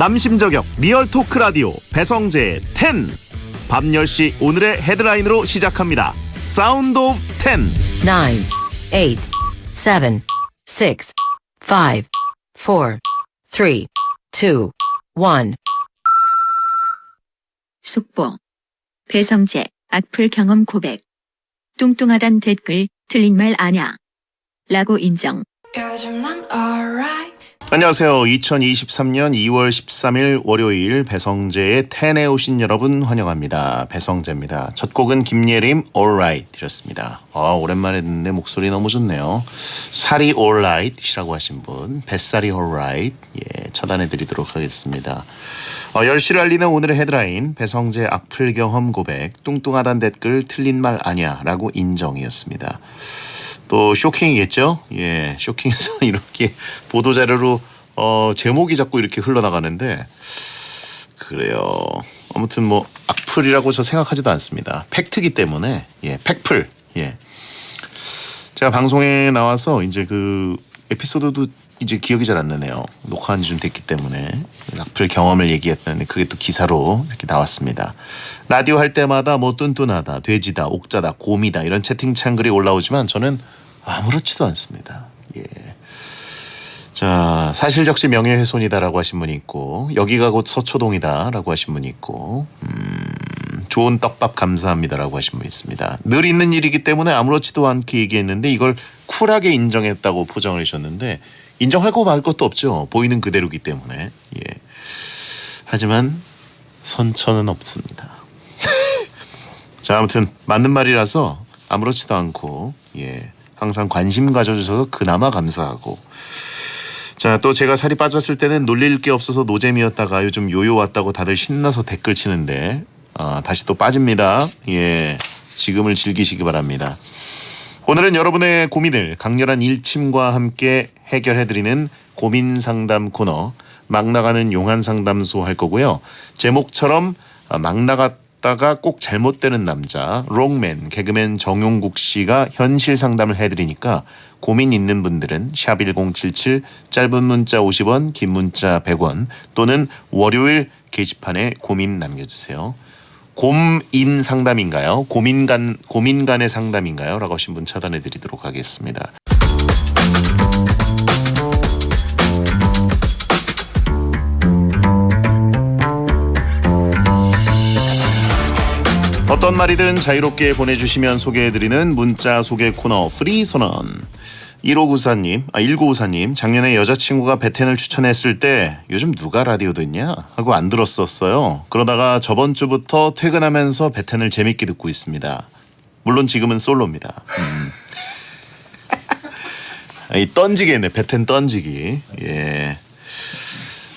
남심저격 리얼 토크 라디오 배성재의 10. 밤 10시 오늘의 헤드라인으로 시작합니다. 사운드 오브 10. 9, 8, 7, 6, 5, 4, 3, 2, 1. 속보. 배성재, 악플 경험 고백. 뚱뚱하단 댓글, 틀린 말 아냐. 라고 인정. 안녕하세요. 2023년 2월 13일 월요일 배성재의 10에 오신 여러분 환영합니다. 배성재입니다. 첫 곡은 김예림 Alright 드렸습니다. 오랜만에 듣는데 목소리 너무 좋네요. 살이 Alright이라고 하신 분, 뱃살이 Alright 차단해드리도록 하겠습니다. 10시를 알리는 오늘의 헤드라인, 배성재 악플 경험 고백, 뚱뚱하단 댓글 틀린 말 아냐 라고 인정이었습니다. 또 쇼킹이겠죠? 쇼킹해서 이렇게 보도자료로 제목이 자꾸 이렇게 흘러나가는데, 그래요. 아무튼 뭐 악플이라고 저 생각하지도 않습니다. 팩트기 때문에 팩플. 제가 방송에 나와서 이제 그 에피소드도 이제 기억이 잘 안 나네요. 녹화한 지 좀 됐기 때문에 악플 경험을 얘기했는데 그게 또 기사로 이렇게 나왔습니다. 라디오 할 때마다 뭐 뚠뚠하다, 돼지다, 옥자다, 곰이다 이런 채팅창 글이 올라오지만 저는 아무렇지도 않습니다. 자, 사실적시 명예훼손이다라고 하신 분이 있고, 여기가 곧 서초동이다라고 하신 분이 있고, 좋은 떡밥 감사합니다라고 하신 분이 있습니다. 늘 있는 일이기 때문에 아무렇지도 않게 얘기했는데 이걸 쿨하게 인정했다고 포장을 해주셨는데, 인정할 거 말 것도 없죠. 보이는 그대로기 때문에. 하지만 선처는 없습니다. 자, 아무튼 맞는 말이라서 아무렇지도 않고 항상 관심 가져주셔서 그나마 감사하고, 자, 또 제가 살이 빠졌을 때는 놀릴 게 없어서 노잼이었다가 요즘 요요 왔다고 다들 신나서 댓글 치는데 다시 또 빠집니다. 지금을 즐기시기 바랍니다. 오늘은 여러분의 고민을 강렬한 일침과 함께 해결해드리는 고민 상담 코너, 막 나가는 용한 상담소 할 거고요. 제목처럼 막 나갔다가 꼭 잘못되는 남자, 롱맨, 개그맨 정용국 씨가 현실 상담을 해드리니까 고민 있는 분들은 샵 1077, 짧은 문자 50원, 긴 문자 100원 또는 월요일 게시판에 고민 남겨주세요. 곰인 상담인가요? 고민 간의 상담인가요? 라고 하신 분 차단해 드리도록 하겠습니다. 어떤 말이든 자유롭게 보내주시면 소개해드리는 문자 소개 코너 프리선언. 1954님, 작년에 여자친구가 베텐을 추천했을 때 요즘 누가 라디오 듣냐? 하고 안 들었었어요. 그러다가 저번 주부터 퇴근하면서 베텐을 재밌게 듣고 있습니다. 물론 지금은 솔로입니다. 이 던지겠네, 베텐 던지기.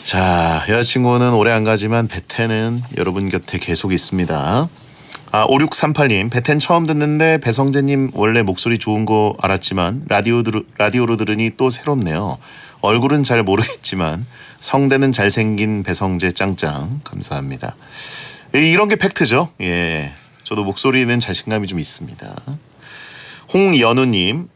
자, 여자친구는 오래 안 가지만 베텐은 여러분 곁에 계속 있습니다. 5638님, 베텐 처음 듣는데 배성재님 원래 목소리 좋은 거 알았지만 라디오로 들으니 또 새롭네요. 얼굴은 잘 모르겠지만 성대는 잘생긴 배성재 짱짱 감사합니다. 이런 게 팩트죠. 저도 목소리는 자신감이 좀 있습니다. 홍연우님,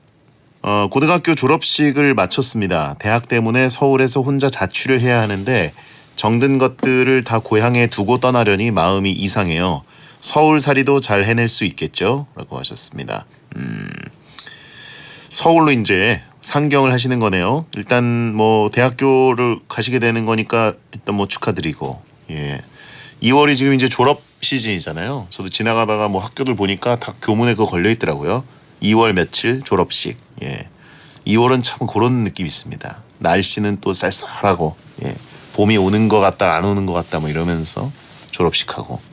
고등학교 졸업식을 마쳤습니다. 대학 때문에 서울에서 혼자 자취를 해야 하는데 정든 것들을 다 고향에 두고 떠나려니 마음이 이상해요. 서울살이도 잘 해낼 수 있겠죠? 라고 하셨습니다. 서울로 이제 상경을 하시는 거네요. 일단 뭐 대학교를 가시게 되는 거니까 일단 뭐 축하드리고, 2월이 지금 이제 졸업 시즌이잖아요. 저도 지나가다가 뭐 학교들 보니까 다 교문에 그거 걸려 있더라고요. 2월 며칠 졸업식. 2월은 참 그런 느낌이 있습니다. 날씨는 또 쌀쌀하고, 봄이 오는 것 같다 안 오는 것 같다 뭐 이러면서 졸업식하고.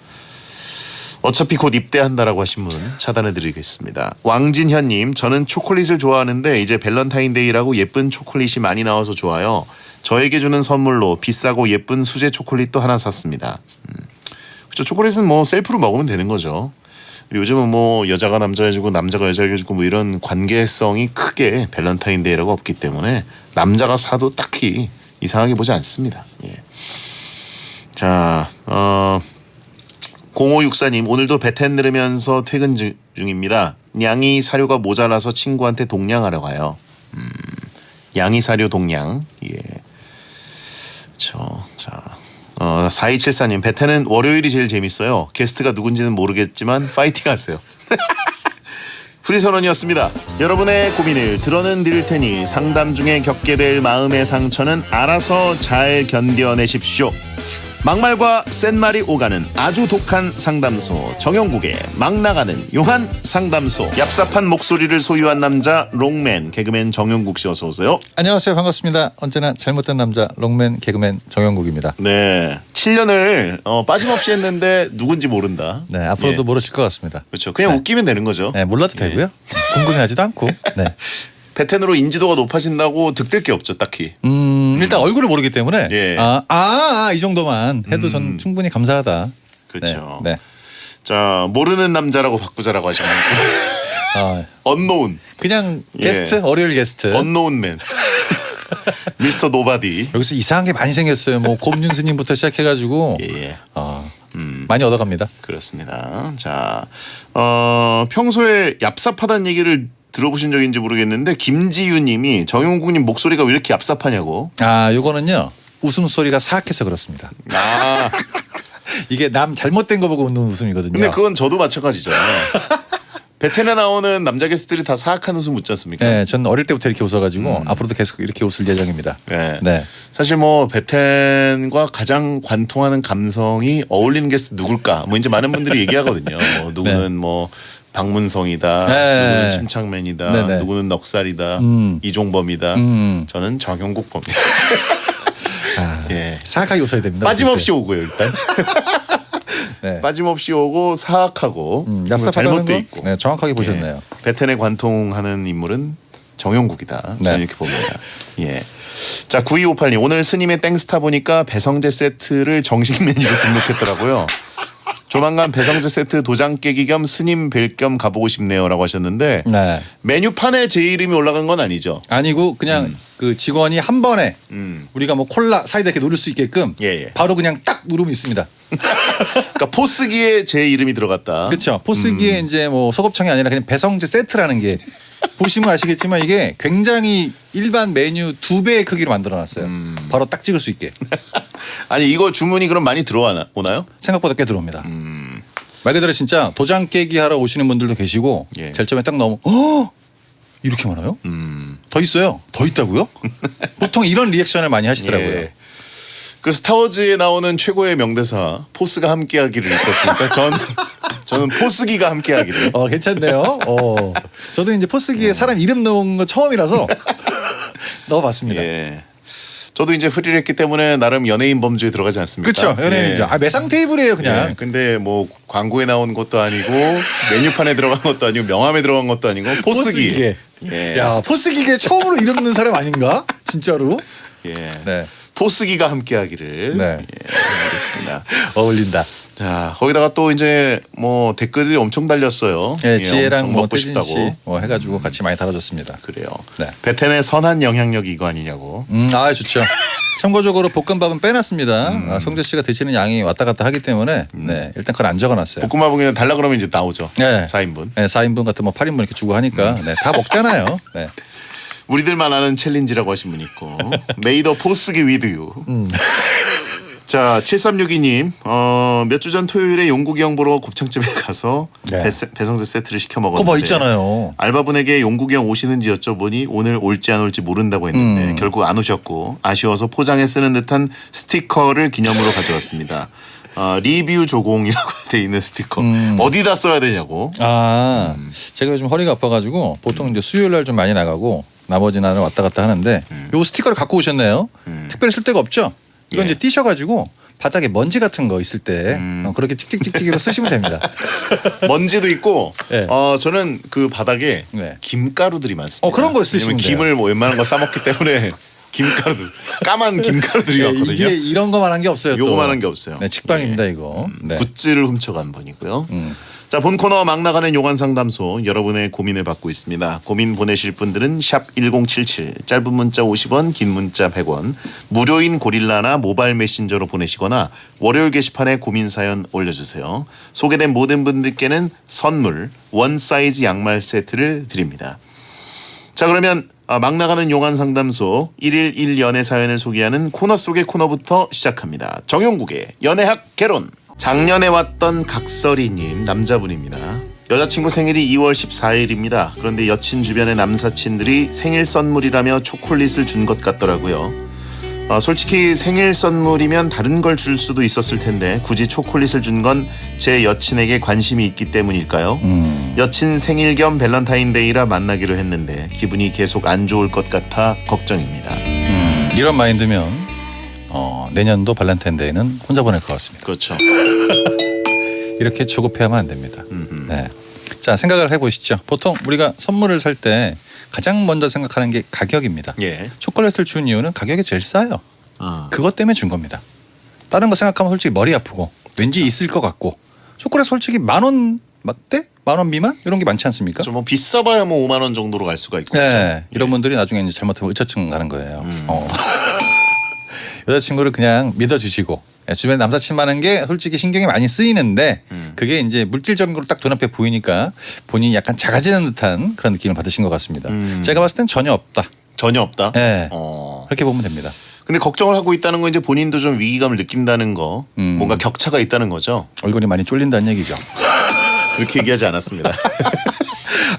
어차피 곧 입대한다라고 하신 분 차단해드리겠습니다. 왕진현님, 저는 초콜릿을 좋아하는데 이제 밸런타인데이라고 예쁜 초콜릿이 많이 나와서 좋아요. 저에게 주는 선물로 비싸고 예쁜 수제 초콜릿도 하나 샀습니다. 그렇죠. 초콜릿은 뭐 셀프로 먹으면 되는 거죠. 요즘은 뭐 여자가 남자에 주고 남자가 여자에게 주고 뭐 이런 관계성이 크게 밸런타인데이라고 없기 때문에 남자가 사도 딱히 이상하게 보지 않습니다. 자, 0564님, 오늘도 베텐 들으면서 퇴근 중입니다. 양이 사료가 모자라서 친구한테 동냥하러 가요. 양이 사료 동냥. 자, 4274님 베테는 월요일이 제일 재밌어요. 게스트가 누군지는 모르겠지만 파이팅 하세요. 프리선언이었습니다. 여러분의 고민을 드러는 드릴 테니 상담 중에 겪게 될 마음의 상처는 알아서 잘 견뎌내십시오. 막말과 센말이 오가는 아주 독한 상담소 정영국의 막 나가는 용한 상담소. 얍삽한 목소리를 소유한 남자 롱맨 개그맨 정영국 씨 어서 오세요. 안녕하세요. 반갑습니다. 언제나 잘못된 남자 롱맨 개그맨 정영국입니다. 네, 7년을 빠짐없이 했는데 누군지 모른다. 네, 앞으로도 예. 모르실 것 같습니다. 그렇죠. 그냥 네. 웃기면 되는 거죠. 네, 몰라도 되고요. 궁금해하지도 않고. 네. 베텐으로 인지도가 높아진다고 득될 게 없죠, 딱히. 일단 얼굴을 모르기 때문에 예. 이 정도만 해도 전 충분히 감사하다. 그렇죠. 네. 네. 자, 모르는 남자라고 바꾸자라고 하시면 언노운. 그냥 예. 게스트 월요일 게스트. 언노운맨. 미스터 노바디. 여기서 이상한 게 많이 생겼어요. 뭐 곰윤 스님부터 시작해가지고 예. 많이 얻어갑니다. 그렇습니다. 자, 평소에 얍삽하다는 얘기를 들어보신 적인지 모르겠는데 김지유님이 정용국님 목소리가 왜 이렇게 얍삽하냐고. 요거는요 웃음소리가 사악해서 그렇습니다. 아, 이게 남 잘못된 거 보고 웃는 웃음이거든요. 근데 그건 저도 마찬가지잖아요. 베텐에 나오는 남자 게스트들이 다 사악한 웃음 웃지 않습니까? 네, 전 어릴 때부터 이렇게 웃어가지고 앞으로도 계속 이렇게 웃을 예정입니다. 네. 네. 사실 뭐 베텐과 가장 관통하는 감성이 어울리는 게스트 누굴까? 뭐 이제 많은 분들이 얘기하거든요. 뭐 누구는 네. 뭐 박문성이다, 네. 누구는 침착맨이다, 네네. 누구는 넉살이다, 이종범이다. 저는 정영국 범이다. 예. 사악하게 웃어야 됩니다. 빠짐없이 오고요 일단. 네. 빠짐없이 오고 사악하고 얍삽하다는 잘못도 거? 있고. 네, 정확하게 보셨네요. 예. 베텐에 관통하는 인물은 정영국이다. 네. 저는 이렇게 봅니다. 예. 자, 9258님 오늘 스님의 땡스타 보니까 배성재 세트를 정식 메뉴로 등록했더라고요. 조만간 배성재 세트 도장 깨기 겸 스님 뵐 겸 가보고 싶네요라고 하셨는데 네. 메뉴판에 제 이름이 올라간 건 아니죠. 아니고 그냥 그 직원이 한 번에 우리가 뭐 콜라 사이다 이렇게 누를 수 있게끔 예, 예. 바로 그냥 딱 누르면 있습니다. 그러니까 포스기에 제 이름이 들어갔다. 그렇죠. 포스기에 이제 뭐 소곱창이 아니라 그냥 배성재 세트라는 게 보시면 아시겠지만 이게 굉장히 일반 메뉴 2배의 크기로 만들어놨어요. 바로 딱 찍을 수 있게. 아니 이거 주문이 그럼 많이 들어오나요? 생각보다 꽤 들어옵니다. 말 그대로 진짜 도장 깨기 하러 오시는 분들도 계시고 예. 제일 처음에 딱 나오면 이렇게 많아요? 더 있어요? 더 있다고요? 보통 이런 리액션을 많이 하시더라고요. 예. 그 스타워즈에 나오는 최고의 명대사 포스가 함께하기를 있었으니까 저는 포스기가 함께하기를. 괜찮네요. 저도 이제 포스기에 사람 이름 넣은 거 처음이라서 넣어봤습니다. 예. 저도 이제 프리를 했기 때문에 나름 연예인 범주에 들어가지 않습니까? 그렇죠. 연예인이죠. 예. 매상 테이블이에요 그냥. 예. 근데 뭐 광고에 나온 것도 아니고 메뉴판에 들어간 것도 아니고 명함에 들어간 것도 아니고 포스기. 포스기계. 예. 야 포스기계 처음으로 이름 넣는 사람 아닌가? 진짜로? 예. 네. 포스기가 함께하기를. 네. 예. 알겠습니다. 어울린다. 자 거기다가 또 이제 뭐 댓글이 엄청 달렸어요. 예, 예, 지혜랑 엄청 뭐 먹고 태진 싶다고. 씨 뭐 해가지고 같이 많이 달아줬습니다. 그래요. 네. 베텐의 선한 영향력이 이거 아니냐고. 좋죠. 참고적으로 볶음밥은 빼놨습니다. 성재 씨가 드시는 양이 왔다 갔다 하기 때문에 네, 일단 그건 안 적어놨어요. 볶음밥은 그냥 달라 그러면 이제 나오죠. 네. 4인분. 네, 4인분 같은 뭐 8인분 이렇게 주고 하니까 네, 다 먹잖아요. 네. 우리들만 아는 챌린지라고 하신 분 있고. 메이더 포스기 위드 유. 자 7362님 몇 주 전 토요일에 용국이 형 보러 곱창집에 가서 네. 배성재 세트를 시켜 그거 먹었는데 뭐 있잖아요. 알바분에게 용국이 형 오시는지 여쭤보니 오늘 올지 안 올지 모른다고 했는데 결국 안 오셨고 아쉬워서 포장에 쓰는 듯한 스티커를 기념으로 가져왔습니다. 리뷰 조공이라고 돼 있는 스티커 어디다 써야 되냐고. 제가 요즘 허리가 아파가지고 보통 이제 수요일 날 좀 많이 나가고 나머지 날은 왔다 갔다 하는데 요 스티커를 갖고 오셨네요. 특별히 쓸 데가 없죠. 이건 예. 이제 띄셔가지고 바닥에 먼지 같은 거 있을 때 그렇게 찍찍찍찍이로 쓰시면 됩니다. 먼지도 있고 네. 저는 그 바닥에 네. 김가루들이 많습니다. 그런 거 쓰시면 왜냐면 김을 뭐 웬만한 거 싸먹기 때문에 김가루들 까만 김가루들이 많거든요. 이게 이런 거만한 게 없어요. 또. 요거만한 게 없어요. 네, 직방입니다 예. 이거. 네. 굿즈를 훔쳐간 분이고요. 자, 본 코너 막 나가는 용한 상담소 여러분의 고민을 받고 있습니다. 고민 보내실 분들은 샵 1077 짧은 문자 50원 긴 문자 100원 무료인 고릴라나 모바일 메신저로 보내시거나 월요일 게시판에 고민 사연 올려주세요. 소개된 모든 분들께는 선물 원 사이즈 양말 세트를 드립니다. 자 그러면 막 나가는 용한 상담소 1일 1연애 사연을 소개하는 코너 속의 코너부터 시작합니다. 정용국의 연애학 개론. 작년에 왔던 각설이님 남자분입니다. 여자친구 생일이 2월 14일입니다. 그런데 여친 주변의 남사친들이 생일 선물이라며 초콜릿을 준 것 같더라고요. 솔직히 생일 선물이면 다른 걸 줄 수도 있었을 텐데 굳이 초콜릿을 준 건 제 여친에게 관심이 있기 때문일까요? 여친 생일 겸 밸런타인데이라 만나기로 했는데 기분이 계속 안 좋을 것 같아 걱정입니다. 이런 마인드면 내년도 발렌타인데이는 혼자 보낼 것 같습니다. 그렇죠. 이렇게 조급해하면 안 됩니다. 네. 자, 생각을 해보시죠. 보통 우리가 선물을 살 때 가장 먼저 생각하는 게 가격입니다. 예. 초콜릿을 준 이유는 가격이 제일 싸요. 그것 때문에 준 겁니다. 다른 거 생각하면 솔직히 머리 아프고 왠지 있을 것 같고 초콜릿 솔직히 10,000원 맞대? 10,000원 미만? 이런 게 많지 않습니까? 뭐 비싸봐야 뭐 5만 원 정도로 갈 수가 있고. 네. 이런 분들이 나중에 이제 잘못하면 의처증 가는 거예요. 여자친구를 그냥 믿어주시고 주변에 남사친 많은 게 솔직히 신경이 많이 쓰이는데 그게 이제 물질적인 걸로 딱 눈앞에 보이니까 본인이 약간 작아지는 듯한 그런 느낌을 받으신 것 같습니다. 제가 봤을 땐 전혀 없다. 전혀 없다. 네. 그렇게 보면 됩니다. 근데 걱정을 하고 있다는 건 이제 본인도 좀 위기감을 느낀다는 거, 뭔가 격차가 있다는 거죠. 얼굴이 많이 쫄린다는 얘기죠. 그렇게 얘기하지 않았습니다.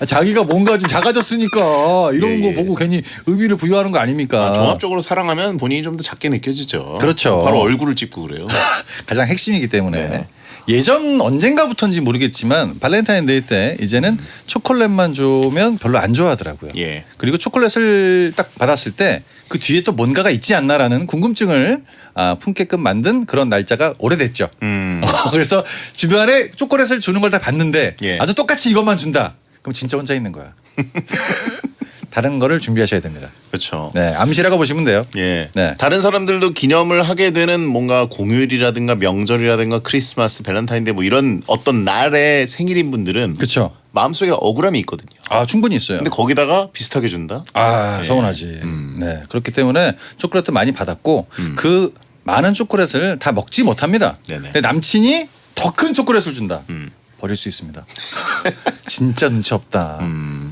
자기가 뭔가 좀 작아졌으니까 이런 예, 예. 거 보고 괜히 의미를 부여하는 거 아닙니까? 종합적으로 사랑하면 본인이 좀 더 작게 느껴지죠. 그렇죠. 바로 얼굴을 찝고 그래요. 가장 핵심이기 때문에 네. 예전 언젠가부터인지 모르겠지만 발렌타인데이 때 이제는 초콜릿만 주면 별로 안 좋아하더라고요. 예. 그리고 초콜릿을 딱 받았을 때 그 뒤에 또 뭔가가 있지 않나라는 궁금증을 품게끔 만든 그런 날짜가 오래됐죠. 그래서 주변에 초콜릿을 주는 걸 다 봤는데 예. 아주 똑같이 이것만 준다. 그럼 진짜 혼자 있는 거야. 다른 거를 준비하셔야 됩니다. 그렇죠. 네, 암시라고 보시면 돼요. 예. 네. 다른 사람들도 기념을 하게 되는 뭔가 공휴일이라든가 명절이라든가 크리스마스, 밸런타인데이 뭐 이런 어떤 날의 생일인 분들은 그렇죠. 마음속에 억울함이 있거든요. 충분히 있어요. 근데 거기다가 비슷하게 준다? 예. 서운하지. 네, 그렇기 때문에 초콜릿도 많이 받았고 그 많은 초콜릿을 다 먹지 못합니다. 네네. 근데 남친이 더 큰 초콜릿을 준다. 버릴 수 있습니다. 진짜 눈치 없다.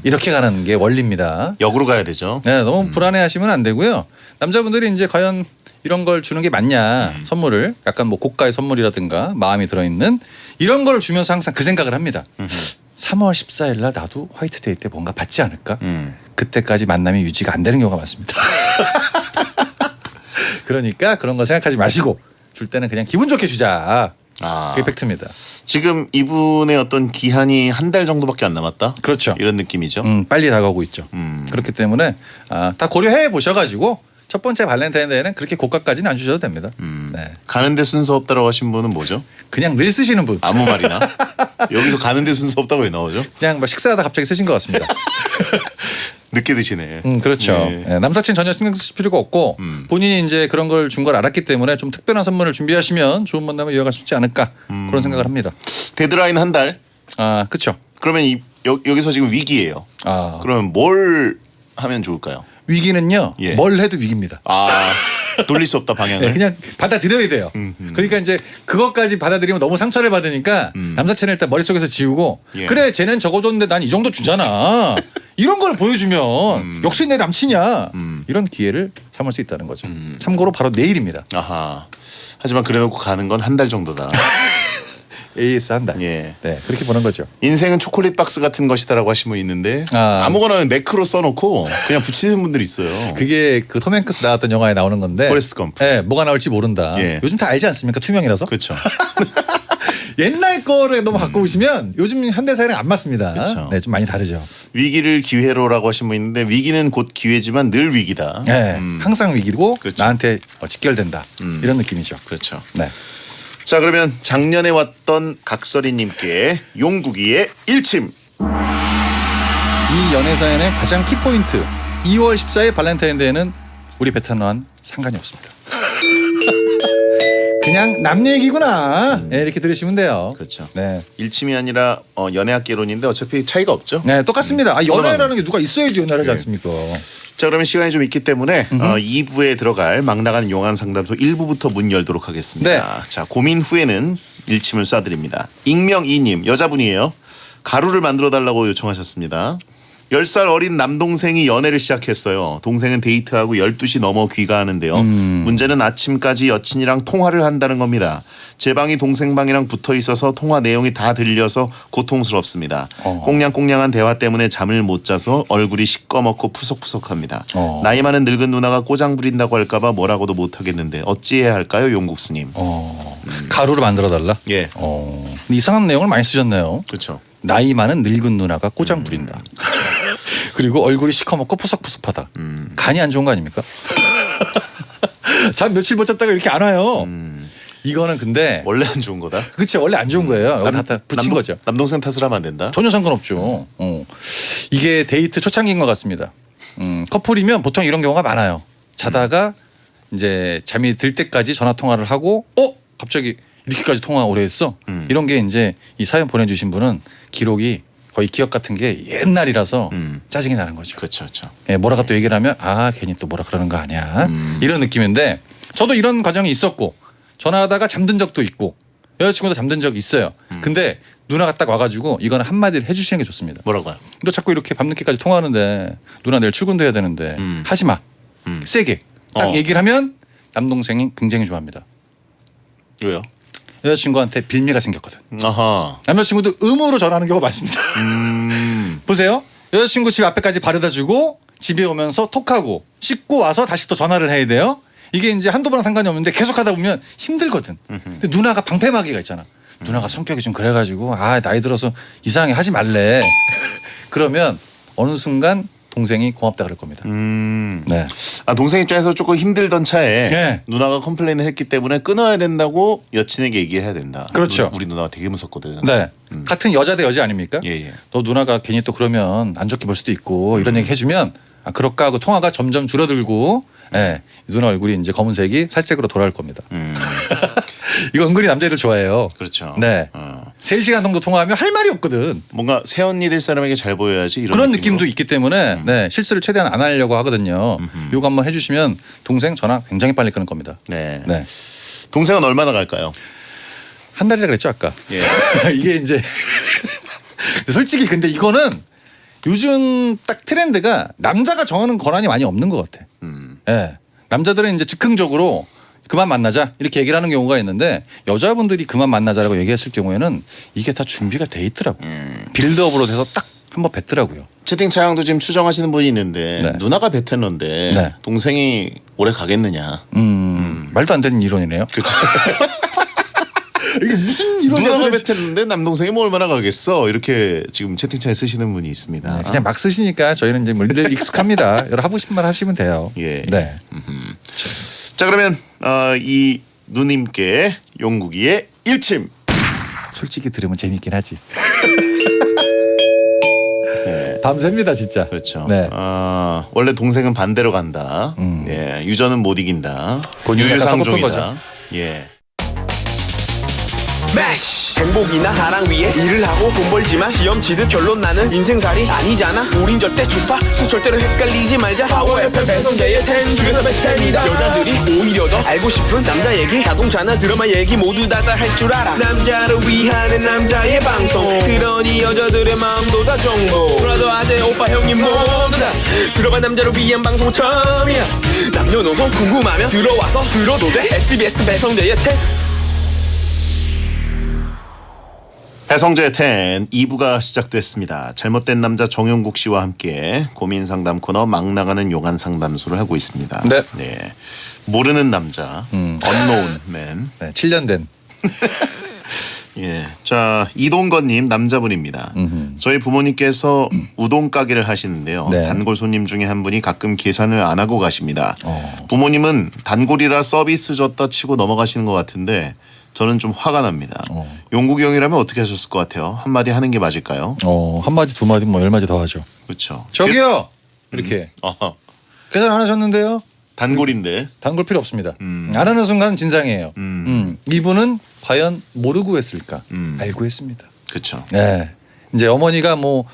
이렇게 가는 게 원리입니다. 역으로 가야 되죠. 네, 너무 불안해하시면 안 되고요. 남자분들이 이제 과연 이런 걸 주는 게 맞냐 선물을 약간 뭐 고가의 선물이라든가 마음이 들어있는 이런 걸 주면서 항상 그 생각을 합니다. 3월 14일 날 나도 화이트데이 때 뭔가 받지 않을까? 그때까지 만남이 유지가 안 되는 경우가 많습니다. 그러니까 그런 거 생각하지 마시고 줄 때는 그냥 기분 좋게 주자. 그게 팩트입니다. 지금 이분의 어떤 기한이 한 달 정도밖에 안 남았다? 그렇죠. 이런 느낌이죠. 빨리 다가오고 있죠. 그렇기 때문에 다 고려해 보셔가지고 첫 번째 발렌타인데이는 그렇게 고가까지는 안 주셔도 됩니다. 네. 가는데 순서 없다라고 하신 분은 뭐죠? 그냥 늘 쓰시는 분. 아무 말이나. 여기서 가는데 순서 없다고 왜 나오죠? 그냥 뭐 식사하다 갑자기 쓰신 것 같습니다. 늦게 드시네. 그렇죠. 네. 네, 남사친 전혀 신경 쓰실 필요가 없고 본인이 이제 그런 걸 준 걸 알았기 때문에 좀 특별한 선물을 준비하시면 좋은 만남을 이어갈 수 있지 않을까 그런 생각을 합니다. 데드라인 한 달. 그렇죠. 그러면 여기서 지금 위기예요. 그러면 뭘 하면 좋을까요? 위기는요. 예. 뭘 해도 위기입니다. 돌릴 수 없다 방향을. 네, 그냥 받아들여야 돼요. 그러니까 이제 그것까지 받아들이면 너무 상처를 받으니까 남사친을 일단 머릿속에서 지우고 예. 그래 쟤는 저거 줬는데 난 이 정도 주잖아. 이런 걸 보여주면 역시 내 남친이야. 이런 기회를 삼을 수 있다는 거죠. 참고로 바로 내일입니다. 아하. 하지만 그래놓고 가는 건 한 달 정도다. AS 한 달. 예. 네, 그렇게 보는 거죠. 인생은 초콜릿 박스 같은 것이다라고 하신 분 있는데 아무거나 매크로 써놓고 그냥 붙이는 분들이 있어요. 그게 그 톰 행크스 나왔던 영화에 나오는 건데. 포레스트 검프. 네, 뭐가 나올지 모른다. 예. 요즘 다 알지 않습니까? 투명이라서. 그렇죠. 옛날 거를 너무 갖고 오시면 요즘 현대사회랑 안 맞습니다. 그쵸. 네, 좀 많이 다르죠. 위기를 기회로라고 하신 분 있는데 위기는 곧 기회지만 늘 위기다. 네, 항상 위기고 그렇죠. 나한테 직결된다. 이런 느낌이죠. 그렇죠. 네. 자 그러면 작년에 왔던 각설이님께 용국이의 일침. 이 연애 사연의 가장 키포인트 2월 14일 발렌타인데이는 우리 베테랑과는 상관이 없습니다. 그냥 남 얘기구나. 네, 이렇게 들으시면 돼요. 그렇죠. 네, 일침이 아니라 연애학 개론인데 어차피 차이가 없죠. 네 똑같습니다. 연애라는 게 누가 있어야지 연애를 하지 않습니까? 자 그러면 시간이 좀 있기 때문에 2부에 들어갈 막 나가는 용한 상담소 1부부터 문 열도록 하겠습니다. 네. 자 고민 후에는 일침을 쏴드립니다. 익명 2님 여자분이에요. 가루를 만들어 달라고 요청하셨습니다. 10살 어린 남동생이 연애를 시작했어요. 동생은 데이트하고 12시 넘어 귀가하는데요. 문제는 아침까지 여친이랑 통화를 한다는 겁니다. 제 방이 동생 방이랑 붙어 있어서 통화 내용이 다 들려서 고통스럽습니다. 꽁냥꽁냥한 대화 때문에 잠을 못 자서 얼굴이 시꺼멓고 푸석푸석합니다. 나이 많은 늙은 누나가 꼬장 부린다고 할까봐 뭐라고도 못하겠는데 어찌해야 할까요, 용국스님? 가루를 만들어달라? 예, 이상한 내용을 많이 쓰셨네요. 그렇죠. 나이 많은 늙은 누나가 꼬장 부린다. 그리고 얼굴이 시커멓고 푸석푸석하다. 간이 안 좋은 거 아닙니까? 잠 며칠 못 잤다가 이렇게 안 와요. 이거는 근데 원래 안 좋은 거다. 그치 원래 안 좋은 거예요. 여기 다 붙인 거죠. 남동생 탓을 하면 안 된다. 전혀 상관없죠. 이게 데이트 초창기인 것 같습니다. 커플이면 보통 이런 경우가 많아요. 자다가 이제 잠이 들 때까지 전화 통화를 하고 갑자기 이렇게까지 통화 오래 했어. 이런 게 이제 이 사연 보내주신 분은 기록이 거의 기억 같은 게 옛날이라서 짜증이 나는 거죠. 그렇죠, 그렇죠. 예, 뭐라가 또 얘기를 하면 괜히 또 뭐라 그러는 거 아니야 이런 느낌인데 저도 이런 과정이 있었고 전화하다가 잠든 적도 있고 여자친구도 잠든 적이 있어요. 근데 누나가 딱 와가지고 이거는 한마디를 해주시는 게 좋습니다. 뭐라고요? 너 자꾸 이렇게 밤늦게까지 통화하는데 누나 내일 출근도 해야 되는데 하지 마. 세게 딱 얘기를 하면 남동생이 굉장히 좋아합니다. 왜요? 여자친구한테 빌미가 생겼거든. 아하. 남자친구도 의무로 전화하는 경우가 많습니다. 보세요. 여자친구 집 앞에까지 바래다 주고 집에 오면서 톡하고 씻고 와서 다시 또 전화를 해야 돼요. 이게 이제 한두 번은 상관이 없는데 계속 하다 보면 힘들거든. 근데 누나가 방패막이가 있잖아. 누나가 성격이 좀 그래가지고 나이 들어서 이상하게 하지 말래. 그러면 어느 순간 동생이 고맙다 그럴 겁니다. 네. 동생 입장에서 조금 힘들던 차에 네. 누나가 컴플레인을 했기 때문에 끊어야 된다고 여친에게 얘기를 해야 된다. 그렇죠. 우리 누나가 되게 무섭거든. 네. 같은 여자 대 여자 아닙니까? 예. 너 누나가 괜히 또 그러면 안 좋게 볼 수도 있고 이런 얘기 해주면 그럴까 하고 통화가 점점 줄어들고 누나 얼굴이 이제 검은색이 살색으로 돌아올 겁니다. 이거 은근히 남자애들 좋아해요. 그렇죠. 네. 3시간 정도 통화하면 할 말이 없거든. 뭔가 새 언니 될 사람에게 잘 보여야지 이런 그런 느낌으로. 느낌도 있기 때문에 실수를 최대한 안 하려고 하거든요. 이거 한번 해주시면 동생 전화 굉장히 빨리 끊을 겁니다. 네. 네. 동생은 얼마나 갈까요? 한 달이라 그랬죠 아까. 예. 이게 이제 솔직히 근데 이거는 요즘 딱 트렌드가 남자가 정하는 권한이 많이 없는 것 같아. 예. 남자들은 이제 즉흥적으로 그만 만나자 이렇게 얘기를 하는 경우가 있는데 여자분들이 그만 만나자라고 얘기했을 경우에는 이게 다 준비가 돼 있더라고. 빌드업으로 돼서 딱 한번 뱉더라고요. 채팅창도 지금 추정하시는 분이 있는데 네. 누나가 베테너인데 네. 동생이 오래 가겠느냐. 말도 안 되는 이론이네요. 그렇죠. 이게 무슨 이론이야? 누나가 도대체. 베테너인데 남동생이 뭐 얼마나 가겠어. 이렇게 지금 채팅창에 쓰시는 분이 있습니다. 네, 그냥 막 쓰시니까 저희는 이제 늘 익숙합니다. 여러분 하고 싶은 말 하시면 돼요. 예. 네. 자 그러면 이 누님께 용국이의 일침. 솔직히 들으면 재밌긴 하지. 밤새입니다 진짜. 그렇죠. 네. 원래 동생은 반대로 간다. 예, 유전은 못 이긴다. 본인이 약간 서글픈 유유상종이다. 예. 매쉬 행복이나 사랑 위해 일을 하고 돈 벌지만 시험 치듯 결론 나는 인생살이 아니잖아. 우린 절대 주파수 절대로 헷갈리지 말자. 파워 FM 배성재의 10 중에서 110이다. 여자들이 오히려 더 알고 싶은 남자 얘기, 자동차나 드라마 얘기 모두 다 할 줄 알아. 남자를 위한 남자의 방송, 그러니 여자들의 마음도 다 정보. 브라더 아재 오빠 형님 모두 다 들어봐. 남자를 위한 방송 처음이야. 남녀노소 궁금하면 들어와서 들어도 돼. SBS 배성재의 10. 배성재의 10 2부가 시작됐습니다. 잘못된 남자 정용국 씨와 함께 고민 상담 코너 막 나가는 용한 상담소를 하고 있습니다. 네. 모르는 남자, unknown man. 네, 7년 된. 예. 자, 이동건님 남자분입니다. 저희 부모님께서 우동 가게를 하시는데요. 네. 단골 손님 중에 한 분이 가끔 계산을 안 하고 가십니다. 부모님은 단골이라 서비스 줬다 치고 넘어가시는 것 같은데 저는 좀 화가 납니다. 용국이 형이라면 어떻게 하셨을 것 같아요? 한마디 하는 게 맞을까요? 한 마디 두 마디 뭐 10마디 더 하죠. 그렇죠. 저기요. 이렇게 계산 안 하셨는데요? 단골인데. 단골 필요 없습니다. 안 하는 순간 진상이에요. 이분은 과연 모르고 했을까? 알고 했습니다. 그렇죠. 네. 이제 어머니가 뭐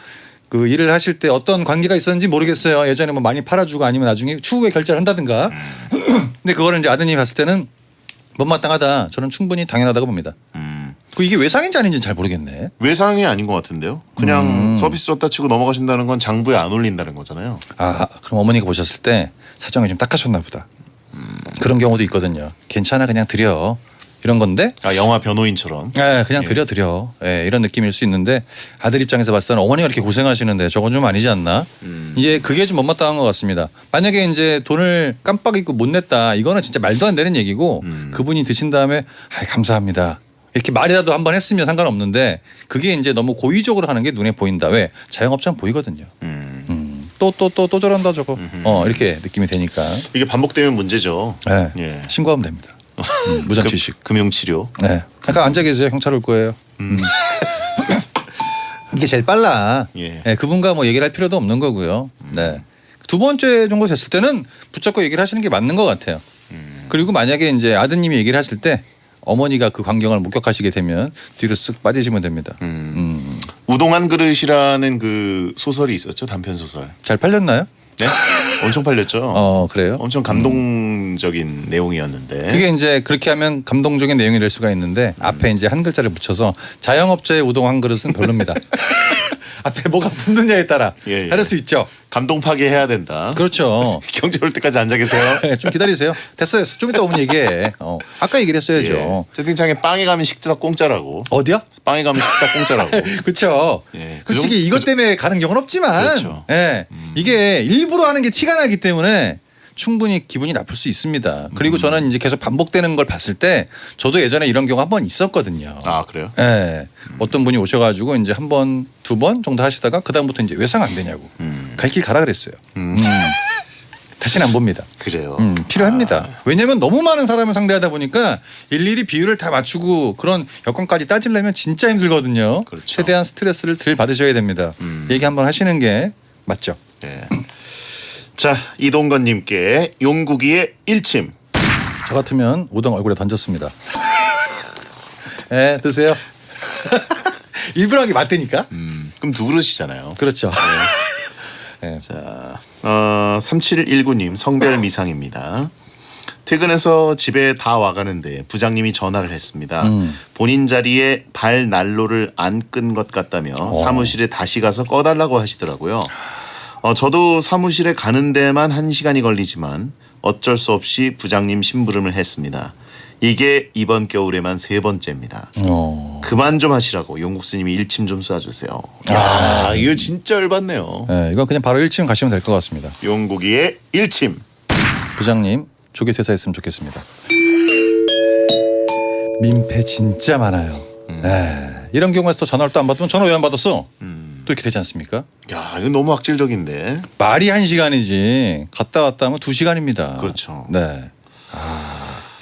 그 일을 하실 때 어떤 관계가 있었는지 모르겠어요. 예전에 뭐 많이 팔아주고 아니면 나중에 추후에 결제를 한다든가. 근데 그거를 이제 아드님이 봤을 때는 못마땅하다. 저는 충분히 당연하다고 봅니다. 이게 외상인지 아닌지 잘 모르겠네. 외상이 아닌 것 같은데요. 그냥 서비스 줬다 치고 넘어가신다는 건 장부에 안 올린다는 거잖아요. 아 그럼 어머니가 보셨을 때 사정이 좀 딱하셨나 보다. 그런 경우도 있거든요. 괜찮아 그냥 드려 이런 건데 아, 영화 변호인처럼. 그냥 드려 이런 느낌일 수 있는데 아들 입장에서 봤을 때는 어머니가 이렇게 고생하시는데 저건 좀 아니지 않나. 이게 그게 좀 못마땅한 것 같습니다. 만약에 이제 돈을 깜빡 잊고 못 냈다 이거는 진짜 말도 안 되는 얘기고 그분이 드신 다음에 감사합니다 이렇게 말이라도 한번 했으면 상관없는데 그게 이제 너무 고의적으로 하는 게 눈에 보인다. 왜? 자영업자는 보이거든요. 또 저런다 저거. 이렇게 느낌이 되니까. 이게 반복되면 문제죠. 네. 예. 신고하면 됩니다. 무전취식. 금융치료. 네. 잠깐 앉아 계세요. 경찰 올 거예요. 이게 제일 빨라. 예. 네, 그분과 뭐 얘기를 할 필요도 없는 거고요. 네. 두 번째 정도 됐을 때는 붙잡고 얘기를 하시는 게 맞는 것 같아요. 그리고 만약에 이제 아드님이 얘기를 하실 때 어머니가 그 광경을 목격하시게 되면 뒤로 쓱 빠지시면 됩니다. 우동 한 그릇이라는 그 소설이 있었죠. 단편 소설. 잘 팔렸나요? 네? 엄청 팔렸죠. 그래요? 엄청 감동적인 내용이었는데. 그게 이제 그렇게 하면 감동적인 내용이 될 수가 있는데 앞에 이제 한 글자를 붙여서 자영업자의 우동 한 그릇은 별로입니다. 앞에 뭐가 붙느냐에 따라 예. 다를 수 있죠. 감동 파괴해야 된다. 그렇죠. 경제 올 때까지 앉아 계세요. 네, 좀 기다리세요. 됐어요. 좀 이따 오면 얘기해. 아까 얘기를 했어야죠. 예. 채팅창에 빵에 가면 식사 공짜라고. 어디야? 빵에 가면 식사 공짜라고. 그렇죠. 예, 그 솔직히 정- 이것 때문에 가는 경우는 없지만 그렇죠. 예, 이게 일부러 하는 게 티가 나기 때문에 충분히 기분이 나쁠 수 있습니다. 그리고 저는 이제 계속 반복되는 걸 봤을 때 저도 예전에 이런 경우 한 번 있었거든요. 아 그래요? 예. 어떤 분이 오셔가지고 이제 한 번, 두 번 정도 하시다가 그 다음부터 이제 외상 안 되냐고 갈 길 가라 그랬어요. 다시는 안 봅니다. 그래요. 필요합니다. 왜냐하면 너무 많은 사람을 상대하다 보니까 일일이 비율을 다 맞추고 그런 여건까지 따지려면 진짜 힘들거든요. 그렇죠. 최대한 스트레스를 덜 받으셔야 됩니다. 얘기 한번 하시는 게 맞죠. 네. 자 이동건님께 용국이의 일침. 저 같으면 우동 얼굴에 던졌습니다. 네, 드세요. 일부러 하는 게 맞다니까. 그럼 두 그릇이잖아요. 그렇죠. 네. 자 3719님 성별 미상입니다. 퇴근해서 집에 다 와가는데 부장님이 전화를 했습니다. 본인 자리에 발 난로를 안 끈 것 같다며 사무실에 다시 가서 꺼달라고 하시더라고요. 저도 사무실에 가는 데만 1시간이 걸리지만 어쩔 수 없이 부장님 심부름을 했습니다. 이게 이번 겨울에만 3번째입니다. 그만 좀 하시라고 용국수님이 일침 좀 쏴주세요. 야 이거 진짜 열받네요. 네, 이거 그냥 바로 1층 가시면 될 것 같습니다. 용국이의 일침. 부장님 조기 퇴사했으면 좋겠습니다. 민폐 진짜 많아요. 네. 이런 경우에서 또 전화를 또 안 받으면 전화 왜 안 받았어? 또 이렇게 되지 않습니까? 야 이거 너무 악질적인데. 말이 1시간이지 갔다 왔다 하면 2시간입니다. 그렇죠. 네.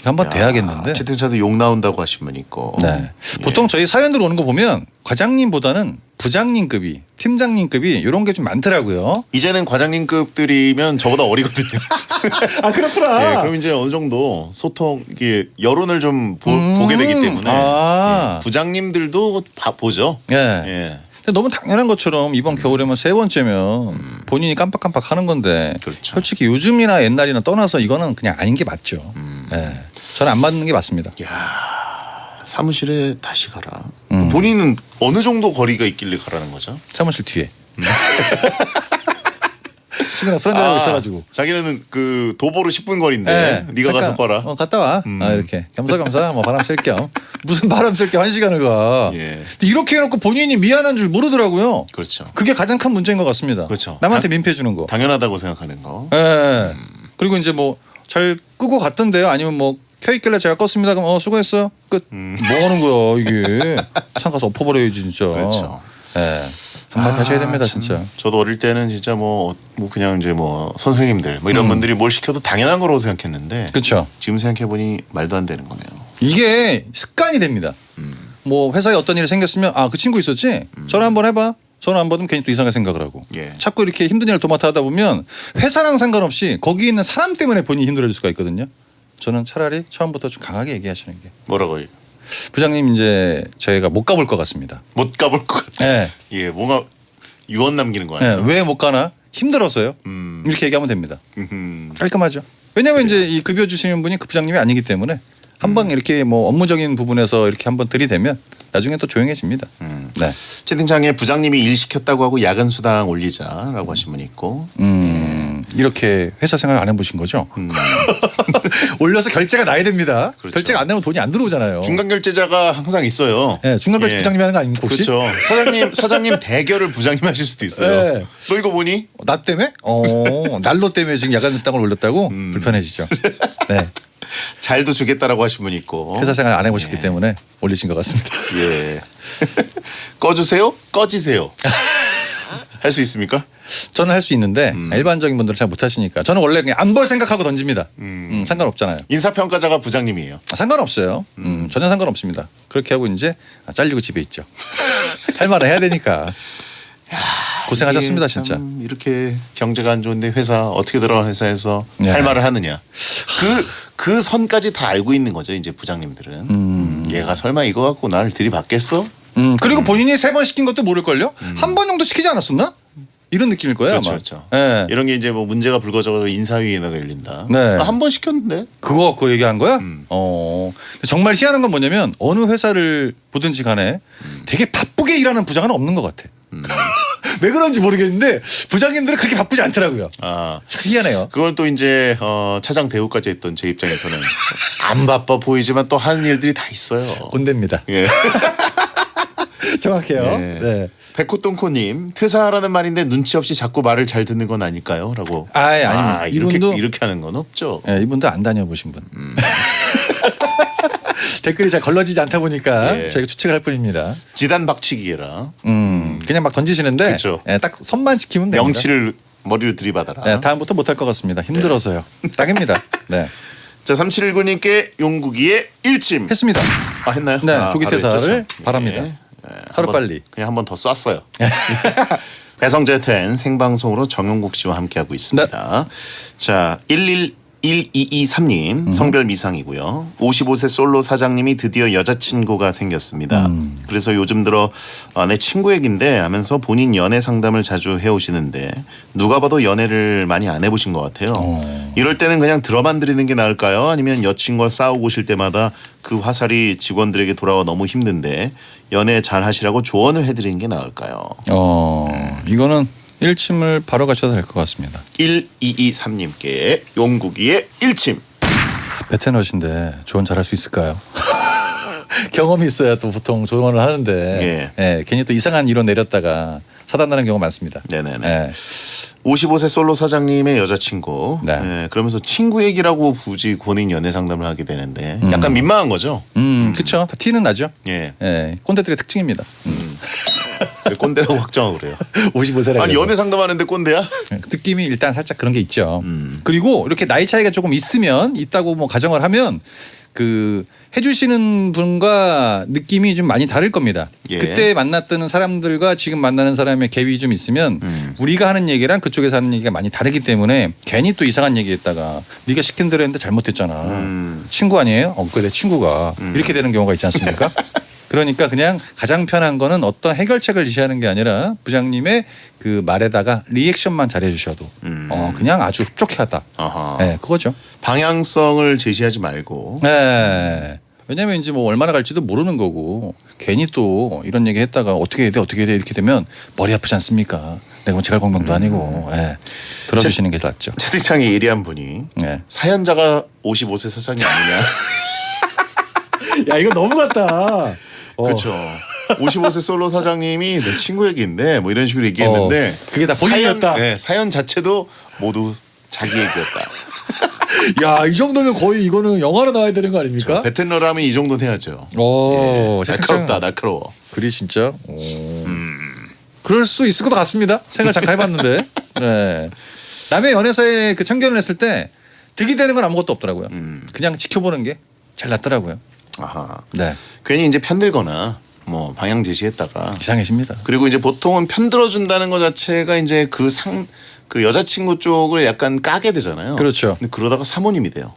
한번 돼야겠는데. 채팅창에도 욕 나온다고 하신 분 있고. 네. 예. 보통 저희 사연들 오는 거 보면 과장님보다는 부장님급이 팀장님급이 이런 게 좀 많더라고요. 이제는 과장님급들이면 저보다 어리거든요. 아 그렇구나. 예, 그럼 이제 어느 정도 소통 이게 여론을 좀 보게 되기 때문에 아. 예, 부장님들도 보죠. 예. 예. 근데 너무 당연한 것처럼 이번 겨울에만 3번째면 본인이 깜빡깜빡 하는 건데 그렇죠. 솔직히 요즘이나 옛날이나 떠나서 이거는 그냥 아닌 게 맞죠. 예. 저는 안 맞는 게 맞습니다. 사무실에 다시 가라. 본인은 어느 정도 거리가 있길래 가라는 거죠? 사무실 뒤에. 친구랑 술 한잔하고 있어가지고. 자기는 그 도보로 10분 거리인데 네가 잠깐, 가서 꺼라. 갔다 와. 이렇게 겸사겸사 뭐 바람 쐴 겸. 무슨 바람 쐴 겸 1시간을 가. 예. 근데 이렇게 해놓고 본인이 미안한 줄 모르더라고요. 그렇죠. 그게 가장 큰 문제인 것 같습니다. 그렇죠. 남한테 민폐 주는 거. 당연하다고 생각하는 거. 예. 그리고 이제 뭐 잘 끄고 갔던데요. 아니면 뭐 켜있길래 제가 껐습니다. 그럼 수고했어요. 끝. 뭐 하는 거야 이게. 참 가서 엎어버려야지 진짜. 그렇죠. 예. 한마디 하셔야 됩니다 참. 진짜. 저도 어릴 때는 진짜 뭐 그냥 이제 뭐 선생님들 뭐 이런 분들이 뭘 시켜도 당연한 거라고 생각했는데 그렇죠. 지금 생각해 보니 말도 안 되는 거네요. 이게 습관이 됩니다. 뭐 회사에 어떤 일이 생겼으면 그 친구 있었지? 전화 한번 해봐. 전화 안 받으면 괜히 또 이상하게 생각을 하고 예. 자꾸 이렇게 힘든 일을 도맡아 하다 보면 회사랑 상관없이 거기 있는 사람 때문에 본인이 힘들어질 수가 있거든요. 저는 차라리 처음부터 좀 강하게 얘기하시는 게. 뭐라고요? 부장님 이제 저희가 못 가볼 것 같습니다. 못 가볼 것 같아. 예. 예, 뭔가 유언 남기는 거 아니에요? 왜 못 가나? 힘들어서요. 이렇게 얘기하면 됩니다. 깔끔하죠. 왜냐하면 이제 이 급여 주시는 분이 그 부장님이 아니기 때문에 한번 이렇게 뭐 업무적인 부분에서 이렇게 한번 들이대면 나중에 또 조용해집니다. 네. 채팅창에 부장님이 일 시켰다고 하고 야근 수당 올리자라고 하신 분이 있고. 이렇게 회사 생활 안 해보신 거죠? 올려서 결제가 나야 됩니다. 그렇죠. 결제가 안 되면 돈이 안 들어오잖아요. 중간 결제자가 항상 있어요. 네, 중간 결제 예. 부장님이 하는 거 아닙니까 혹시? 그렇죠. 사장님 대결을 부장님 하실 수도 있어요. 네. 너 이거 보니? 나 때문에? 난로 때문에 지금 야간 수당을 올렸다고 불편해지죠. 네. 잘도 주겠다라고 하신 분이 있고. 회사 생활 안 해보셨기 때문에 올리신 것 같습니다. 예. 꺼주세요? 꺼지세요. 할 수 있습니까? 저는 할 수 있는데 일반적인 분들은 잘 못하시니까 저는 원래 그냥 안 벌 생각하고 던집니다. 상관없잖아요. 인사평가자가 부장님이에요. 상관없어요. 전혀 상관없습니다. 그렇게 하고 이제 잘리고 집에 있죠. 할 말을 해야 되니까. 고생하셨습니다 이게 참 진짜. 이렇게 경제가 안 좋은데 회사 어떻게 들어간 회사에서 네. 할 말을 하느냐. 그 선까지 다 알고 있는 거죠. 이제 부장님들은. 얘가 설마 이거 갖고 나를 들이받겠어? 그리고 본인이 3번 시킨 것도 모를걸요? 한 번 정도 시키지 않았었나? 이런 느낌일 거예요 그렇죠, 아마. 그렇죠. 예. 이런 게 이제 뭐 문제가 불거져서 인사위에다가 열린다. 네. 한 번 시켰는데. 그거 얘기한 거야? 정말 희한한 건 뭐냐면 어느 회사를 보든지 간에 되게 바쁘게 일하는 부장은 없는 것 같아. 왜 그런지 모르겠는데 부장님들은 그렇게 바쁘지 않더라고요. 아, 참 희한해요. 그건 또 이제 차장 대우까지 했던 제 입장에서는 안 바빠 보이지만 또 하는 일들이 다 있어요. 꼰대입니다. 예. 정확해요. 네. 네. 백호똥코님 퇴사하라는 말인데 눈치 없이 자꾸 말을 잘 듣는 건 아닐까요?라고. 아닙니다. 이분도 이렇게 하는 건 없죠. 네, 이분도 안 다녀보신 분. 댓글이 잘 걸러지지 않다 보니까 예. 저희가 추측을 할 뿐입니다. 지단 박치기라. 그냥 막 던지시는데 그쵸. 예, 딱 선만 지키면 됩니다. 명치를 머리를 들이받아라. 네, 다음부터 못할 것 같습니다. 힘들어서요. 딱입니다. 네, 자 3719님께 용국이의 일침. 했습니다. 아 했나요? 네, 아, 조기 바로 퇴사를 했죠, 참. 바랍니다. 하루 한번 빨리. 그냥 한 번 더 쐈어요. 배성재 텐 생방송으로 정용국 씨와 함께하고 있습니다. 자 1223님 성별 미상이고요. 55세 솔로 사장님이 드디어 여자친구가 생겼습니다. 그래서 요즘 들어 내 친구 얘긴데 하면서 본인 연애 상담을 자주 해오시는데 누가 봐도 연애를 많이 안 해보신 것 같아요. 이럴 때는 그냥 들어만 드리는 게 나을까요? 아니면 여친과 싸우고 오실 때마다 그 화살이 직원들에게 돌아와 너무 힘든데 연애 잘 하시라고 조언을 해드리는 게 나을까요? 이거는 일침을 바로 가셔도 될 것 같습니다. 1223님께 용국이의 일침. 베테너신데 조언 잘할 수 있을까요? 경험이 있어야 또 보통 조언을 하는데 예, 괜히 또 이상한 이론 내렸다가 사단나는 경우가 많습니다. 네네네. 예. 55세 솔로 사장님의 여자친구. 네. 네, 그러면서 친구 얘기라고 굳이 본인 연애 상담을 하게 되는데 약간 민망한 거죠. 그렇죠. 다 티는 나죠. 예. 예, 꼰대들의 특징입니다. 왜 꼰대라고 확정하고 그래요. 55세라고. 아니 연애 상담하는데 꼰대야? 느낌이 일단 살짝 그런 게 있죠. 그리고 이렇게 나이 차이가 조금 있다고 뭐 가정을 하면 그 해주시는 분과 느낌이 좀 많이 다를 겁니다. 예. 그때 만났던 사람들과 지금 만나는 사람의 갭이 좀 있으면 우리가 하는 얘기랑 그쪽에서 하는 얘기가 많이 다르기 때문에 괜히 또 이상한 얘기했다가 네가 시킨 대로 했는데 잘못했잖아. 친구 아니에요? 그래 친구가 이렇게 되는 경우가 있지 않습니까? 그러니까 그냥 가장 편한 거는 어떤 해결책을 제시하는 게 아니라 부장님의 그 말에다가 리액션만 잘해 주셔도 그냥 아주 흡족해하다. 아하. 네, 그거죠. 방향성을 제시하지 말고. 네. 왜냐면 이제 뭐 얼마나 갈지도 모르는 거고 괜히 또 이런 얘기 했다가 어떻게 해야 돼 이렇게 되면 머리 아프지 않습니까? 내가 뭐 제갈공명도 아니고 들어주시는 게 낫죠. 채팅창에 예리한 분이 네. 사연자가 55세 사장이 아니냐. 야 이거 너무 같다. 그렇죠. 55세 솔로 사장님이 내 친구 얘기인데 뭐 이런 식으로 얘기했는데 그게 다 본인이었다. 사연 자체도 모두 자기 얘기였다. 야 이 정도면 거의 이거는 영화로 나와야 되는 거 아닙니까? 베테너라면 이 정도는 해야죠. 날카롭다 날카로워. 글이 진짜. 그럴 수 있을 것 같습니다. 생각 잠깐 해봤는데. 네. 남의 연애사에 그 참견을 했을 때 득이 되는 건 아무것도 없더라고요. 그냥 지켜보는 게 제일 낫더라고요. 아하. 네. 괜히 이제 편들거나 뭐 방향 제시했다가 이상해집니다. 그리고 이제 보통은 편들어 준다는 것 자체가 이제 그 여자친구 쪽을 약간 까게 되잖아요. 그렇죠. 근데 그러다가 사모님이 돼요.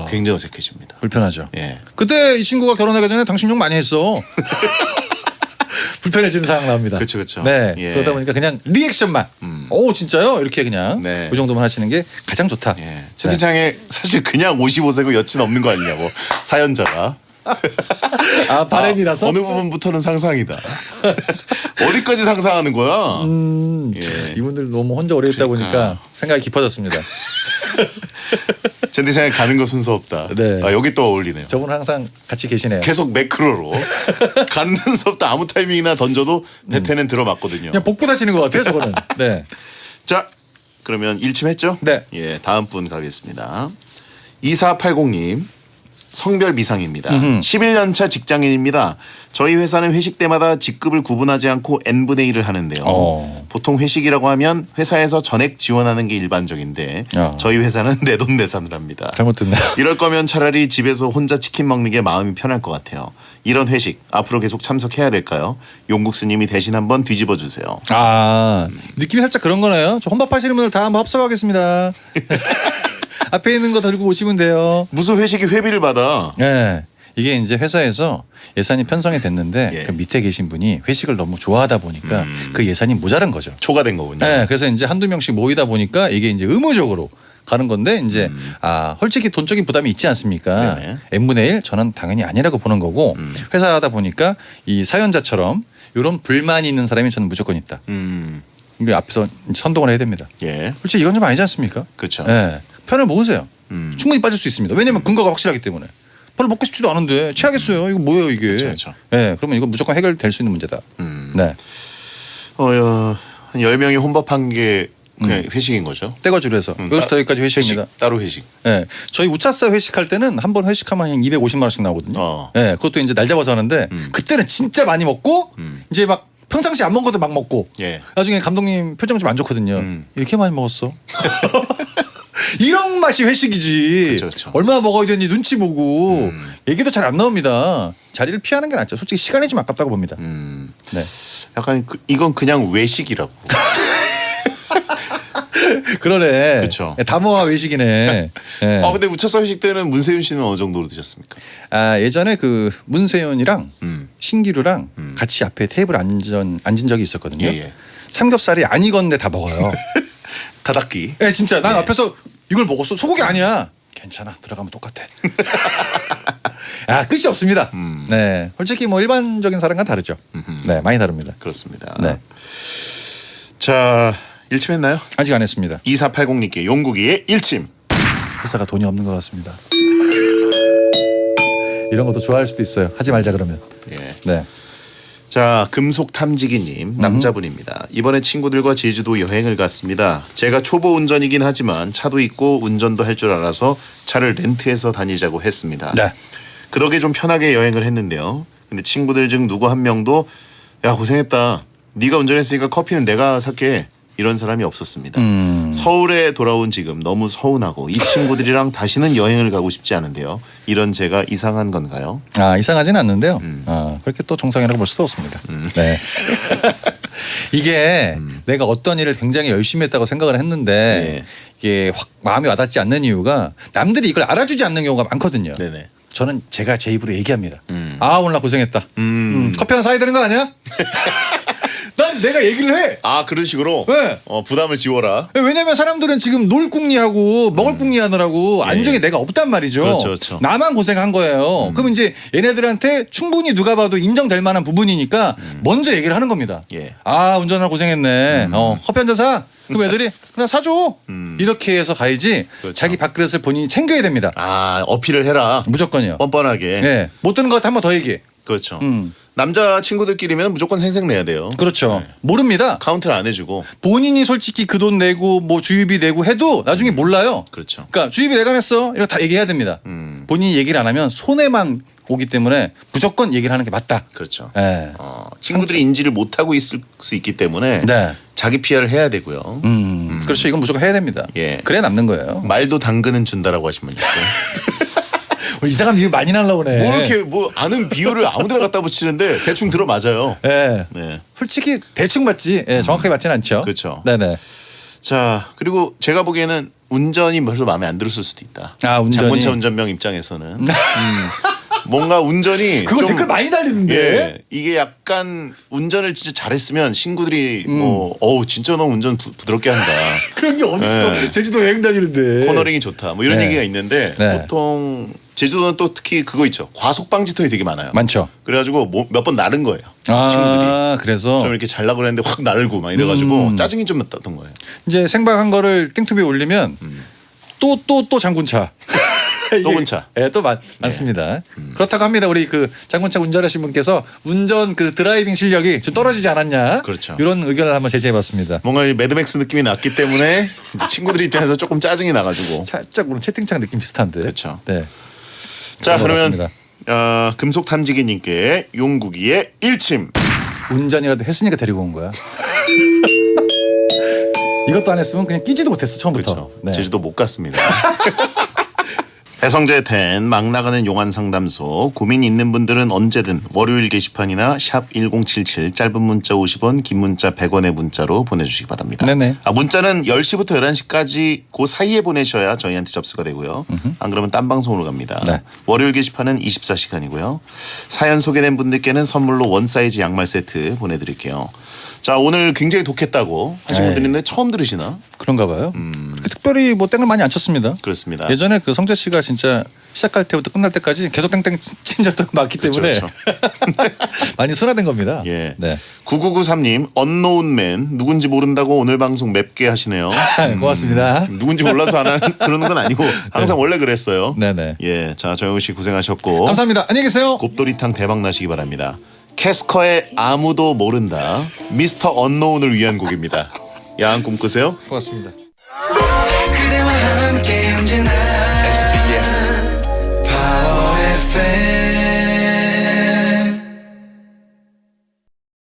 굉장히 어색해집니다. 불편하죠. 예. 그때 이 친구가 결혼하기 전에 당신 욕 많이 했어. 불편해지는 상황 나옵니다. 그렇죠, 그렇죠. 네. 예. 그러다 보니까 그냥 리액션만. 오 진짜요? 이렇게 그냥 네. 그 정도만 하시는 게 가장 좋다. 예. 채팅창에 사실 그냥 55세고 여친 없는 거 아니냐고 사연자가. 아 바램이라서. 어느 부분부터는 상상이다. 어디까지 상상하는 거야? 예. 이분들 너무 혼자 오래 있다 보니까 그러니까. 생각이 깊어졌습니다. 젠디생에 가는 거 순서 없다. 네. 아, 여기 또 어울리네요. 저분 항상 같이 계시네요. 계속 매크로로 가는 순서 없다. 아무 타이밍이나 던져도 배태는 들어맞거든요. 그냥 복부 다시는 것 같아요, 저거는. 네. 자, 그러면 일침했죠? 네. 예, 다음 분 가겠습니다. 2480님. 성별 미상입니다. 11년 차 직장인입니다. 저희 회사는 회식 때마다 직급을 구분하지 않고 n분의 1을 하는데요. 보통 회식이라고 하면 회사에서 전액 지원하는 게 일반적인데 저희 회사는 내돈내산을 합니다. 잘못됐네요. 이럴 거면 차라리 집에서 혼자 치킨 먹는 게 마음이 편할 것 같아요. 이런 회식 앞으로 계속 참석해야 될까요? 용국스님이 대신 한번 뒤집어 주세요. 아 느낌이 살짝 그런 거네요. 저 혼밥하시는 분들 다 한번 합석하겠습니다. 앞에 있는 거 들고 오시면 돼요. 무슨 회식이 회비를 받아? 네. 이게 이제 회사에서 예산이 편성이 됐는데 예. 그 밑에 계신 분이 회식을 너무 좋아하다 보니까 그 예산이 모자란 거죠. 초과된 거군요. 네. 그래서 이제 한두 명씩 모이다 보니까 이게 이제 의무적으로 가는 건데 이제 솔직히 돈적인 부담이 있지 않습니까? 네네. n분의 1 저는 당연히 아니라고 보는 거고 회사하다 보니까 이 사연자처럼 이런 불만이 있는 사람이 저는 무조건 있다. 이거 앞에서 선동을 해야 됩니다. 예, 솔직히 이건 좀 아니지 않습니까? 그렇죠. 네. 편을 먹으세요. 충분히 빠질 수 있습니다. 왜냐하면 근거가 확실하기 때문에. 별로 먹고 싶지도 않은데 취하겠어요. 이거 뭐예요 이게? 그렇죠. 네, 그러면 이거 무조건 해결될 수 있는 문제다. 네, 한 10명이 혼밥한 게 그냥 회식인 거죠. 떼거주로 해서 여기서부터 여기까지 회식입니다. 따로 회식. 네, 저희 우차사 회식할 때는 한 번 회식하면 한 250만 원씩 나오거든요. 네, 그것도 이제 날 잡아서 하는데 그때는 진짜 많이 먹고 이제 막 평상시 안 먹은 것도 막 먹고 예. 나중에 감독님 표정 좀 안 좋거든요. 이렇게 많이 먹었어? 이런 맛이 회식이지. 그렇죠. 얼마나 먹어야 되는지 눈치 보고 얘기도 잘 안 나옵니다. 자리를 피하는 게 낫죠. 솔직히 시간이 좀 아깝다고 봅니다. 네. 약간 이건 그냥 외식이라고. 그러네. 그쵸. 담화와 외식이네. 네. 근데 우차사 회식 때는 문세윤 씨는 어느 정도로 드셨습니까? 예전에 그 문세윤이랑 신기루랑 같이 앞에 테이블 앉은 적이 있었거든요. 예. 삼겹살이 안 익었는데 다 먹어요. 다닥기. 네, 진짜 난 앞에서 이걸 먹었어. 소고기 아니야. 괜찮아. 들어가면 똑같아. 끝이 없습니다. 네, 솔직히 뭐 일반적인 사람과 다르죠. 네, 많이 다릅니다. 그렇습니다. 네, 자, 일침했나요? 아직 안 했습니다. 2480님께 용국이의 일침. 회사가 돈이 없는 것 같습니다. 이런 것도 좋아할 수도 있어요. 하지 말자 그러면. 예. 네. 자, 금속탐지기님 남자분입니다. 이번에 친구들과 제주도 여행을 갔습니다. 제가 초보 운전이긴 하지만 차도 있고 운전도 할 줄 알아서 차를 렌트해서 다니자고 했습니다. 네. 그 덕에 좀 편하게 여행을 했는데요. 근데 친구들 중 누구 한 명도 야 고생했다. 네가 운전했으니까 커피는 내가 살게. 이런 사람이 없었습니다. 서울에 돌아온 지금 너무 서운하고 이 친구들이랑 다시는 여행을 가고 싶지 않은데요. 이런 제가 이상한 건가요? 이상하지는 않는데요. 그렇게 또 정상이라고 볼 수도 없습니다. 네. 이게 내가 어떤 일을 굉장히 열심히 했다고 생각을 했는데 이게 확 마음이 와닿지 않는 이유가 남들이 이걸 알아주지 않는 경우가 많거든요. 네네. 저는 제가 제 입으로 얘기합니다. 오늘 나 고생했다. 커피 하나 사야 되는 거 아니야? 난 내가 얘기를 해. 그런 식으로 네. 부담을 지워라. 왜냐면 사람들은 지금 놀 궁리하고 먹을 궁리하느라고 안정이 내가 없단 말이죠. 그렇죠. 나만 고생한 거예요. 그럼 이제 얘네들한테 충분히 누가 봐도 인정될 만한 부분이니까 먼저 얘기를 하는 겁니다. 예. 운전하러 고생했네. 커피 한 잔 사. 그럼 애들이 그냥 사줘. 이렇게 해서 가야지. 그렇죠. 자기 밥그릇을 본인이 챙겨야 됩니다. 어필을 해라. 무조건이요. 뻔뻔하게. 네. 못 드는 것 한 번 더 얘기해. 그렇죠. 남자 친구들끼리면 무조건 생색내야 돼요. 그렇죠. 모릅니다. 카운트를 안 해주고. 본인이 솔직히 그 돈 내고 뭐 주유비 내고 해도 나중에 몰라요. 그렇죠. 그러니까 주유비 내가 냈어. 이거 다 얘기해야 됩니다. 본인이 얘기를 안 하면 손해만 오기 때문에 무조건 얘기를 하는 게 맞다. 그렇죠. 네. 친구들이 인지를 못하고 있을 수 있기 때문에 네. 자기 PR을 해야 되고요. 그렇죠. 이건 무조건 해야 됩니다. 예. 그래야 남는 거예요. 말도 당근은 준다라고 하시면 돼요. 이상한 비유 많이 날라오네. 뭐 이렇게 아는 비유를 아무데나 갖다 붙이는데 대충 들어 맞아요. 네. 네. 솔직히 대충 맞지. 정확하게 맞지는 않죠. 그렇죠. 네네. 자, 그리고 제가 보기에는 운전이 별로 마음에 안 들었을 수도 있다. 운전이. 장본차 운전병 입장에서는 뭔가 운전이 그거 좀, 댓글 많이 달리는데. 예, 이게 약간 운전을 진짜 잘했으면 친구들이 진짜 너 운전 부드럽게 한다. 그런 게 어딨어. 네. 제주도 여행 다니는데. 코너링이 좋다. 뭐 이런 네. 얘기가 있는데 네. 보통 제주도는 또 특히 그거 있죠. 과속 방지턱이 되게 많아요. 많죠. 그래가지고 몇 번 나른 거예요. 아, 친구들이. 그래서 좀 이렇게 잘라 그랬는데 확 날고 막 이래가지고 짜증이 좀 났던 거예요. 이제 생방한 거를 땡투비에 올리면 또 장군차. 또 군차. 예, 또 많습니다. 그렇다고 합니다. 우리 그 장군차 운전하신 분께서 운전 그 드라이빙 실력이 좀 떨어지지 않았냐. 그렇죠. 이런 의견을 한번 제시해봤습니다. 뭔가 이 매드맥스 느낌이 났기 때문에 이제 친구들 입장에서 조금 짜증이 나가지고. 살짝 오늘 채팅창 느낌 비슷한데. 그렇죠. 네. 자 그러면 맞습니다. 금속 탐지기님께 용국이의 일침. 운전이라도 했으니까 데리고 온 거야. 이것도 안 했으면 그냥 끼지도 못했어 처음부터. 그렇죠. 네. 제주도 못 갔습니다. 배성재 텐 막 나가는 용안 상담소 고민 있는 분들은 언제든 월요일 게시판이나 샵 1077 짧은 문자 50원 긴 문자 100원의 문자로 보내주시기 바랍니다. 네네. 문자는 10시부터 11시까지 그 사이에 보내셔야 저희한테 접수가 되고요. 안 그러면 딴 방송으로 갑니다. 네. 월요일 게시판은 24시간이고요. 사연 소개된 분들께는 선물로 원 사이즈 양말 세트 보내드릴게요. 자 오늘 굉장히 독했다고 하신 네. 분들이 있는데 처음 들으시나? 그런가 봐요. 그 특별히 뭐 땡을 많이 안 쳤습니다. 그렇습니다. 예전에 그 성재 씨가 진짜 시작할 때부터 끝날 때까지 계속 땡땡 친졌던 거 많기 때문에 그렇죠. 많이 순화된 겁니다. 예. 네. 9993님 언노운맨 누군지 모른다고 오늘 방송 맵게 하시네요. 고맙습니다. 누군지 몰라서 안 하는 그러는 건 아니고 항상 원래 그랬어요. 네네. 예, 자 정영 씨 고생하셨고 감사합니다. 안녕히 계세요. 곱돌이탕 대박 나시기 바랍니다. 캐스커의 아무도 모른다 미스터 언노운을 위한 곡입니다. 야한 꿈 꾸세요. 고맙습니다.